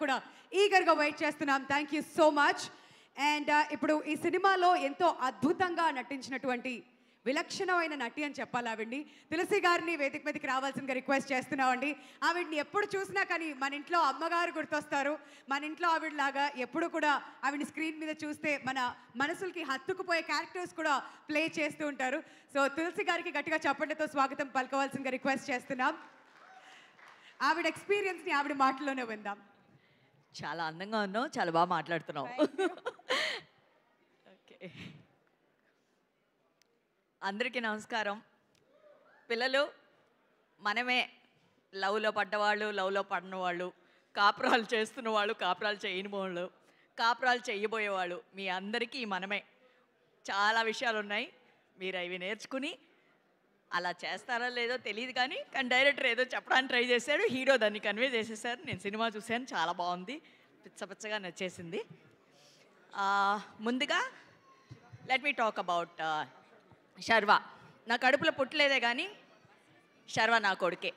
కూడా ఈగర్గా వెయిట్ చేస్తున్నాం. Thank you so much. And ఇప్పుడు ఈ సినిమాలో ఎంతో అద్భుతంగా నటించినటువంటి విలక్షణమైన నటి అని చెప్పాలి ఆవిడ్ని. తులసి గారిని వేదిక మీదకి రావాల్సిందిగా రిక్వెస్ట్ చేస్తున్నామండి. ఆవిడ్ని ఎప్పుడు చూసినా కానీ మన ఇంట్లో అమ్మగారు గుర్తొస్తారు. మన ఇంట్లో ఆవిడలాగా ఎప్పుడు కూడా ఆవిడ్ని స్క్రీన్ మీద చూస్తే మన మనసులకి హత్తుకుపోయే క్యారెక్టర్స్ కూడా ప్లే చేస్తూ ఉంటారు. సో తులసి గారికి గట్టిగా చప్పట్లతో స్వాగతం పలకవలసిందిగా రిక్వెస్ట్ చేస్తున్నాం. ఆవిడ ఎక్స్పీరియన్స్ని ఆవిడ మాటల్లోనే విందాం. చాలా అందంగా ఉన్నావు, చాలా బాగా మాట్లాడుతున్నావు. ఓకే, అందరికీ నమస్కారం. పిల్లలు, మనమే లవ్లో పడ్డవాళ్ళు, లవ్లో పడిన వాళ్ళు, కాపురాలు చేస్తున్న వాళ్ళు, కాపురాలు చేయని వాళ్ళు, కాపురాలు చేయబోయేవాళ్ళు, మీ అందరికీ మనమే. చాలా విషయాలు ఉన్నాయి, మీరు అవి నేర్చుకుని అలా చేస్తారా లేదో తెలియదు కానీ డైరెక్టర్ ఏదో చెప్పడానికి ట్రై చేశాడు, హీరో దాన్ని కన్వే చేసేసారు. నేను సినిమా చూశాను, చాలా బాగుంది, పిచ్చపిచ్చగా నచ్చేసింది. ముందుగా let me talk about Sharwa. నా కడుపులో పుట్టలేదే కానీ శర్వా నా కొడుకే.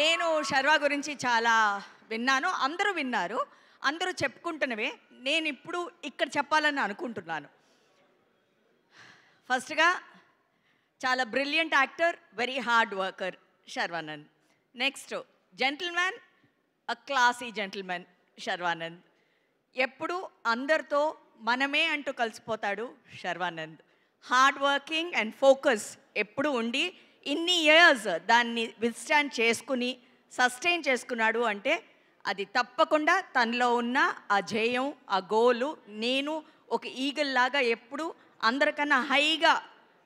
నేను శర్వా గురించి చాలా విన్నాను, అందరూ విన్నారు, అందరూ చెప్పుకుంటున్నవే. నేను ఇప్పుడు ఇక్కడ చెప్పాలని అనుకుంటున్నాను. ఫస్ట్గా చాలా brilliant actor, very hard worker Sharwanand. Next gentleman, a classy gentlemen Sharwanand. ఎప్పుడు అందరితో మనమే అంటూ కలిసిపోతాడు Sharwanand. Hard working and focus ఎప్పుడు ఉండి ఇన్ని ఇయర్స్ దాన్ని విత్స్టాండ్ చేసుకుని సస్టైన్ చేసుకున్నాడు అంటే అది తప్పకుండా తనలో ఉన్న ఆ జయం, ఆ గోలు. నేను ఒక ఈగల్ లాగా ఎప్పుడు అందరికన్నా హైగా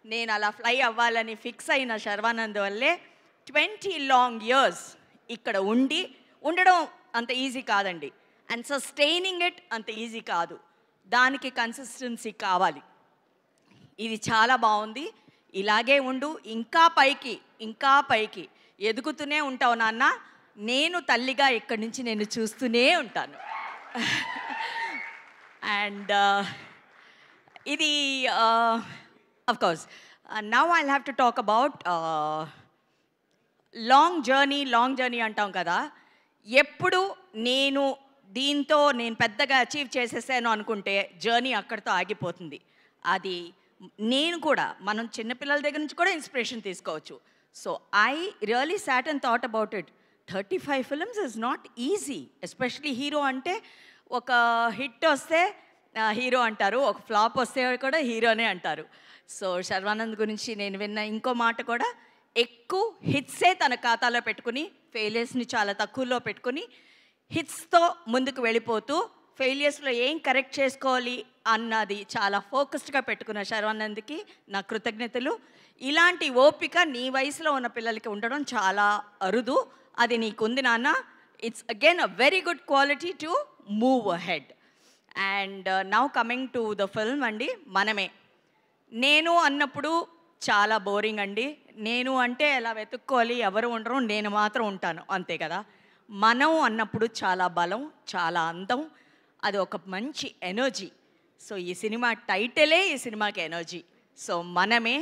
నేను అలా ఫ్లై అవ్వాలని ఫిక్స్ అయిన శర్వానంద్ వల్లే 20 లాంగ్ ఇయర్స్ ఇక్కడ ఉండడం అంత ఈజీ కాదండి. అండ్ సస్టైనింగ్ ఇట్ అంత ఈజీ కాదు, దానికి కన్సిస్టెన్సీ కావాలి. ఇది చాలా బాగుంది, ఇలాగే ఉండు, ఇంకా పైకి ఇంకా పైకి ఎదుగుతూనే ఉంటావు నాన్న. నేను తల్లిగా ఇక్కడి నుంచి నేను చూస్తూనే ఉంటాను. అండ్ ఇది of course now I have to talk about long journey అంటాం కదా. ఎప్పుడు దీంతో నేను పెద్దగా అచీవ్ చేసేసాను అనుకుంటే జర్నీ అక్కడితో ఆగిపోతుంది. అది నేను కూడా, మనం చిన్నపిల్లల దగ్గర నుంచి కూడా ఇన్స్పిరేషన్ తీసుకోవచ్చు. So I really sat and thought about it. 35 films is not easy, especially hero అంటే. ఒక హిట్ వస్తే హీరో అంటారు, ఒక ఫ్లాప్ వస్తే కూడా హీరోనే అంటారు. సో శర్వానంద్ గురించి నేను విన్న ఇంకో మాట కూడా, ఎక్కువ హిట్సే తన ఖాతాలో పెట్టుకుని ఫెయిలియర్స్ని చాలా తక్కువలో పెట్టుకుని హిట్స్తో ముందుకు వెళ్ళిపోతూ ఫెయిలియర్స్లో ఏం కరెక్ట్ చేసుకోవాలి అన్నది చాలా ఫోకస్డ్గా పెట్టుకున్న శర్వానంద్కి నా కృతజ్ఞతలు. ఇలాంటి ఓపిక నీ వయసులో ఉన్న పిల్లలకి ఉండడం చాలా అరుదు, అది నీకుంది నాన్న. It's again a very good quality to move ahead. And now coming to the film అండి, మనమే. నేను అన్నప్పుడు చాలా బోరింగ్ అండి. నేను అంటే ఎలా వెతుక్కోవాలి, ఎవరు ఉండరు, నేను మాత్రం ఉంటాను, అంతే కదా. మనం అన్నప్పుడు చాలా బలం, చాలా అందం, అది ఒక మంచి ఎనర్జీ. సో ఈ సినిమా టైటిలే ఈ సినిమాకి ఎనర్జీ. సో మనమే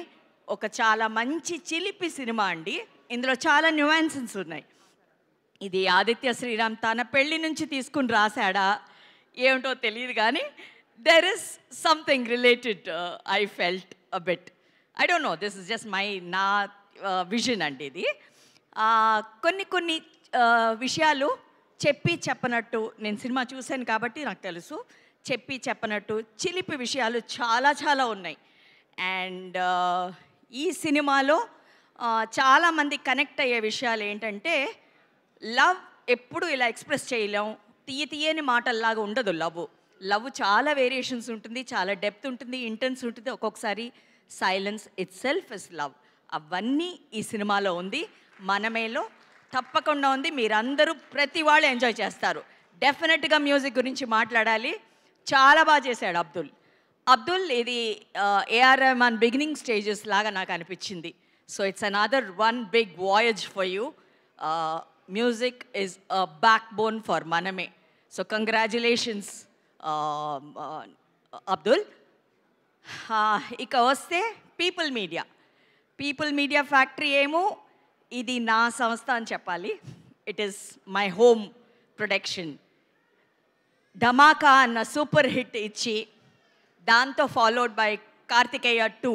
ఒక చాలా మంచి చిలిపి సినిమా అండి. ఇందులో చాలా న్యూయాన్సెస్ ఉన్నాయి. ఇది ఆదిత్య శ్రీరామ్ తన పెళ్లి నుంచి తీసుకుని రాశాడా ఏమిటో తెలియదు కానీ there is something related I felt a bit. I don't know, this is just నా విజన్ అండి ఇది. కొన్ని విషయాలు చెప్పనట్టు, నేను సినిమా చూశాను కాబట్టి నాకు తెలుసు, చెప్పనట్టు చిలిపి విషయాలు చాలా చాలా ఉన్నాయి. అండ్ ఈ సినిమాలో చాలామంది కనెక్ట్ అయ్యే విషయాలు ఏంటంటే, లవ్ ఎప్పుడు ఇలా ఎక్స్ప్రెస్ చేయలేం, తీయని మాటల్లాగా ఉండదు. లవ్ చాలా వేరియేషన్స్ ఉంటుంది, చాలా డెప్త్ ఉంటుంది, ఇంటెన్స్ ఉంటుంది, ఒక్కొక్కసారి silence it self is love. అవన్నీ ఈ సినిమాలో ఉంది, మనమేలో తప్పకుండా ఉంది. మీరందరూ ప్రతి వాళ్ళు ఎంజాయ్ చేస్తారు. డెఫినెట్గా మ్యూజిక్ గురించి మాట్లాడాలి, చాలా బాగా చేశాడు అబ్దుల్. ఇది ఏఆర్ రెహమాన్ బిగినింగ్ స్టేజెస్ లాగా నాకు అనిపించింది. So it's another one big voyage for you. Music is a backbone for Manamey. So congratulations Abdul. ఇక వస్తే పీపుల్ మీడియా ఫ్యాక్టరీ ఏమో ఇది నా సంస్థ అని చెప్పాలి. It is my home production. Dhamaka అన్న సూపర్ హిట్ ఇచ్చి దాంతో ఫాలోడ్ బై కార్తికేయ 2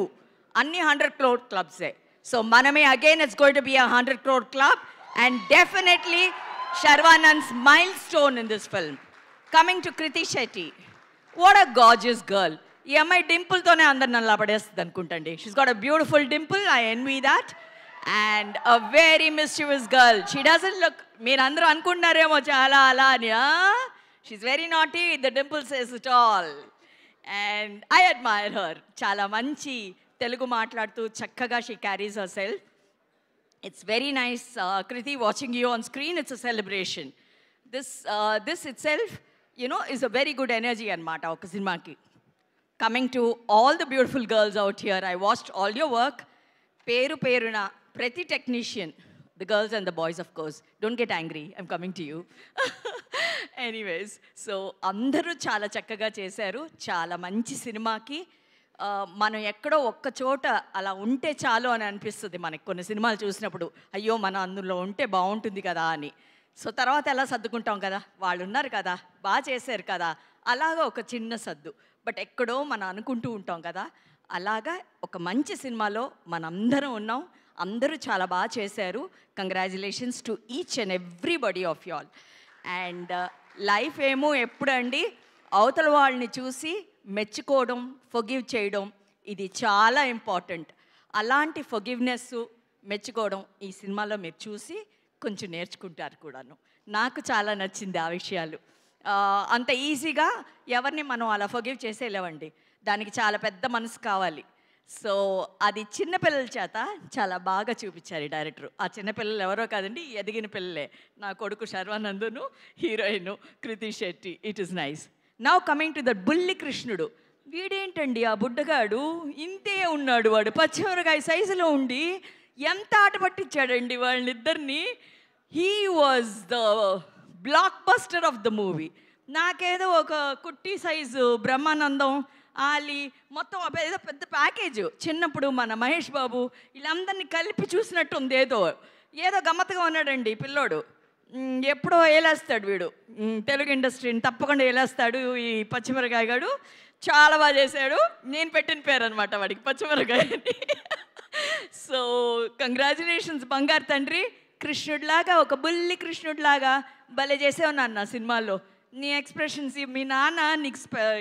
అన్ని 100 crore క్లబ్సే. So Manamey again it's going to be 100 crore club and definitely Sharwanand's milestone in this film. Coming to Krithi Shetty, what a gorgeous girl. ఈ అమ్మాయి డింపుల్తోనే అందరు నన్ను పడేస్తుంది అనుకుంటండి. She's got a beautiful dimple, I envy that. And a very mischievous girl. She doesn't look, మీరు అందరూ అనుకుంటున్నారేమో చాలా అలా అని. She's very naughty, the dimple says it all. And I admire her. చాలా మంచి తెలుగు మాట్లాడుతూ చక్కగా she carries her self. It's very nice, Kriti, watching you on screen. It's a celebration. This itself, you know, is a very good energy anamata oka cinemaki. Coming to all the beautiful girls out here, I watched all your work. Peru peruna prati technician, the girls and the boys, of course. Don't get angry, I'm coming to you. Anyways, so andaru chala chakkaga chesaru. Chala manchi cinemaki మనం ఎక్కడో ఒక్క చోట అలా ఉంటే చాలు అని అనిపిస్తుంది మనకి కొన్ని సినిమాలు చూసినప్పుడు. అయ్యో మనం అందులో ఉంటే బాగుంటుంది కదా అని. సో తర్వాత ఎలా సర్దుకుంటాం కదా, వాళ్ళు ఉన్నారు కదా, బాగా చేశారు కదా, అలాగా ఒక చిన్న సర్దు. బట్ ఎక్కడో మనం అనుకుంటూ ఉంటాం కదా, అలాగా ఒక మంచి సినిమాలో మనందరం ఉన్నాం. అందరూ చాలా బాగా చేశారు. Congratulations to each and everybody of you all. And life ఏమో ఎప్పుడండి అవతల వాళ్ళని చూసి మెచ్చుకోవడం, ఫర్గివ్ చేయడం, ఇది చాలా ఇంపార్టెంట్. అలాంటి ఫర్గివ్నెస్, మెచ్చుకోవడం ఈ సినిమాలో మీరు చూసి కొంచెం నేర్చుకుంటారు కూడాను. నాకు చాలా నచ్చింది ఆ విషయాలు. అంత ఈజీగా ఎవరిని మనం అలా ఫర్గివ్ చేసేలేవండి, దానికి చాలా పెద్ద మనసు కావాలి. సో అది చిన్నపిల్లల చేత చాలా బాగా చూపించారు ఈ డైరెక్టర్. ఆ చిన్నపిల్లలు ఎవరో కాదండి, ఎదిగిన పిల్లలే. నా కొడుకు శర్వానందును, heroine Krithi Shetty. It is nice. Now coming to that బుల్లి కృష్ణుడు. వీడేంటండి ఆ బుడ్డగాడు, ఇంతే ఉన్నాడు వాడు, పచ్చిమిరకాయ సైజులో ఉండి ఎంత ఆట పట్టించాడండి వాళ్ళనిద్దరిని. He was the blockbuster of the movie. నాకేదో ఒక కుట్టి సైజు బ్రహ్మానందం, ఆలి మొత్తం ఏదో పెద్ద ప్యాకేజ్. చిన్నప్పుడు మన మహేష్ బాబు వీళ్ళందరినీ కలిపి చూసినట్టు ఉంది. ఏదో గమ్మత్తుగా ఉన్నాడండి పిల్లోడు. ఎప్పుడో ఏలేస్తాడు వీడు, తెలుగు ఇండస్ట్రీని తప్పకుండా ఏలేస్తాడు ఈ పచ్చిమిరకాయ గాడు. చాలా బాగా చేశాడు. నేను పెట్టిన పేరు అనమాట వాడికి, పచ్చిమిరకాయని. సో కంగ్రాచులేషన్స్ బంగారు తండ్రి. కృష్ణుడిలాగా, ఒక బుల్లి కృష్ణుడిలాగా భలే చేసావు నాన్న సినిమాలో. నీ ఎక్స్ప్రెషన్స్, మీ నాన్న నీకు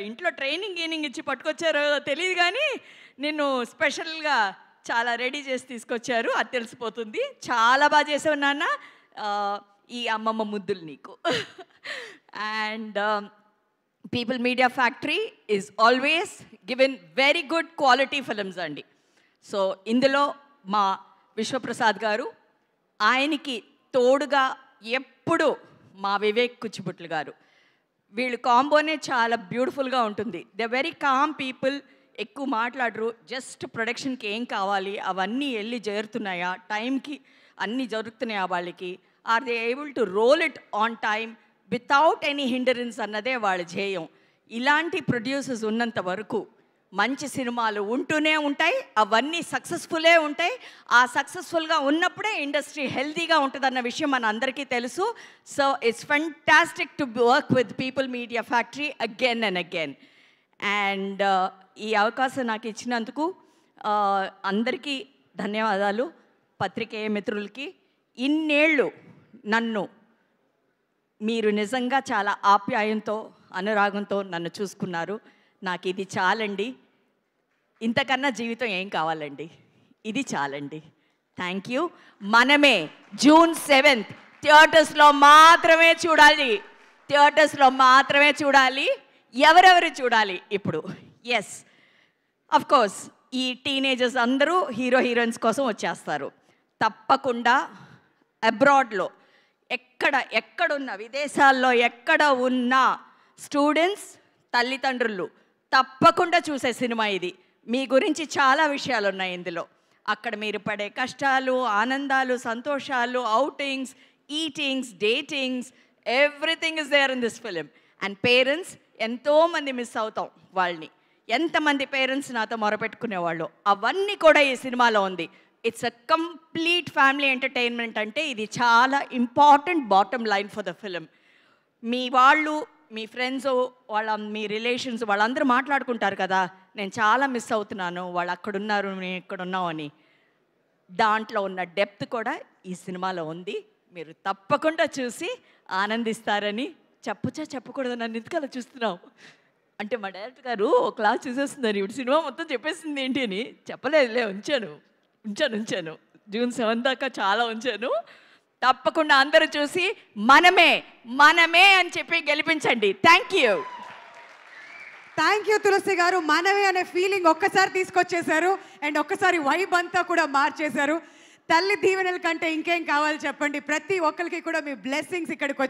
ఇంట్లో ట్రైనింగ్ ఇచ్చి పట్టుకొచ్చారో తెలియదు కానీ నిన్ను స్పెషల్గా చాలా రెడీ చేసి తీసుకొచ్చారు, అది తెలిసిపోతుంది. చాలా బాగా చేసావు నాన్న. ఈ అమ్మమ్మ ముద్దులు నీకు. And people media factory is always given very good quality films అండి. సో ఇందులో మా విశ్వప్రసాద్ గారు, ఆయనకి తోడుగా ఎప్పుడు మా వివేక్ కుచ్చిపుట్లు గారు, వీళ్ళు కాంబోనే చాలా బ్యూటిఫుల్గా ఉంటుంది. దే వెరీ కామ్ పీపుల్, ఎక్కువ మాట్లాడరు. జస్ట్ ప్రొడక్షన్కి ఏం కావాలి అవన్నీ వెళ్ళి చేరుతున్నాయా, టైంకి అన్నీ జరుగుతున్నాయా వాళ్ళకి, are they able to roll it on time without any hindrance అన్నదే వాళ్ళ ధ్యేయం. ఇలాంటి ప్రొడ్యూసర్స్ ఉన్నంత వరకు మంచి సినిమాలు ఉంటూనే ఉంటాయి, అవన్నీ సక్సెస్ఫుల్లే ఉంటాయి. ఆ సక్సెస్ఫుల్గా ఉన్నప్పుడే ఇండస్ట్రీ హెల్తీగా ఉంటుందన్న విషయం మన అందరికీ తెలుసు. So it's fantastic to work with people media factory again and again. And ఈ అవకాశం నాకు ఇచ్చినందుకు అందరికీ ధన్యవాదాలు. పత్రికేయ మిత్రులకి, ఇన్నేళ్ళు నన్ను మీరు నిజంగా చాలా ఆప్యాయంతో, అనురాగంతో నన్ను చూసుకున్నారు. నాకు ఇది చాలండి, ఇంతకన్నా జీవితం ఏం కావాలండి, ఇది చాలండి. Thank you. మనమే June 7th థియేటర్స్లో మాత్రమే చూడాలి, థియేటర్స్లో మాత్రమే చూడాలి. ఎవరెవరు చూడాలి ఇప్పుడు? ఎస్, అఫ్ కోర్స్ ఈ టీనేజర్స్ అందరూ హీరో హీరోయిన్స్ కోసం వచ్చేస్తారు. తప్పకుండా అబ్రాడ్లో ఎక్కడున్న విదేశాల్లో ఎక్కడ ఉన్న స్టూడెంట్స్, తల్లిదండ్రులు తప్పకుండా చూసే సినిమా ఇది. మీ గురించి చాలా విషయాలు ఉన్నాయి ఇందులో. అక్కడ మీరు పడే కష్టాలు, ఆనందాలు, సంతోషాలు, outings, eatings, datings, everything is there in this film. And parents, ఎంతోమంది మిస్ అవుతాం వాళ్ళని. ఎంతమంది పేరెంట్స్ నాతో మొరపెట్టుకునేవాళ్ళు, అవన్నీ కూడా ఈ సినిమాలో ఉంది. It's a complete family entertainment అంటే ఇది చాలా important bottom line for the film. మీ వాళ్ళు, మీ ఫ్రెండ్స్, మీ రిలేషన్స్ వాళ్ళందరూ మాట్లాడుకుంటారు కదా, నేను చాలా మిస్ అవుతున్నాను, వాళ్ళు అక్కడున్నారు, నేను ఇక్కడున్నాం అని. దాంట్లో ఉన్న డెప్త్ కూడా ఈ సినిమాలో ఉంది. మీరు తప్పకుండా చూసి ఆనందిస్తారని చెప్పచ్చా చెప్పకూడదు, నన్ను ఎందుకు అలా చూస్తున్నావు అంటే మా డైరెక్టర్ గారు ఒక క్లాస్ చూసేస్తున్నారు, ఇప్పుడు సినిమా మొత్తం చెప్పేసింది ఏంటి అని. చెప్పలేదులే, ఉంచాను జూన్ 7 దాకా చాలా ఉంచాను. తప్పకుండా అందరూ చూసి మనమే అని చెప్పి గెలిపించండి. థ్యాంక్ యూ తులసి గారు. మనమే అనే ఫీలింగ్ ఒక్కసారి తీసుకొచ్చేసారు అండ్ ఒక్కసారి వైబ్ అంతా కూడా మార్చేశారు. తల్లి దీవెనల కంటే ఇంకేం కావాలి చెప్పండి. ప్రతి ఒక్కరికి కూడా మీ బ్లెస్సింగ్స్ ఇక్కడికి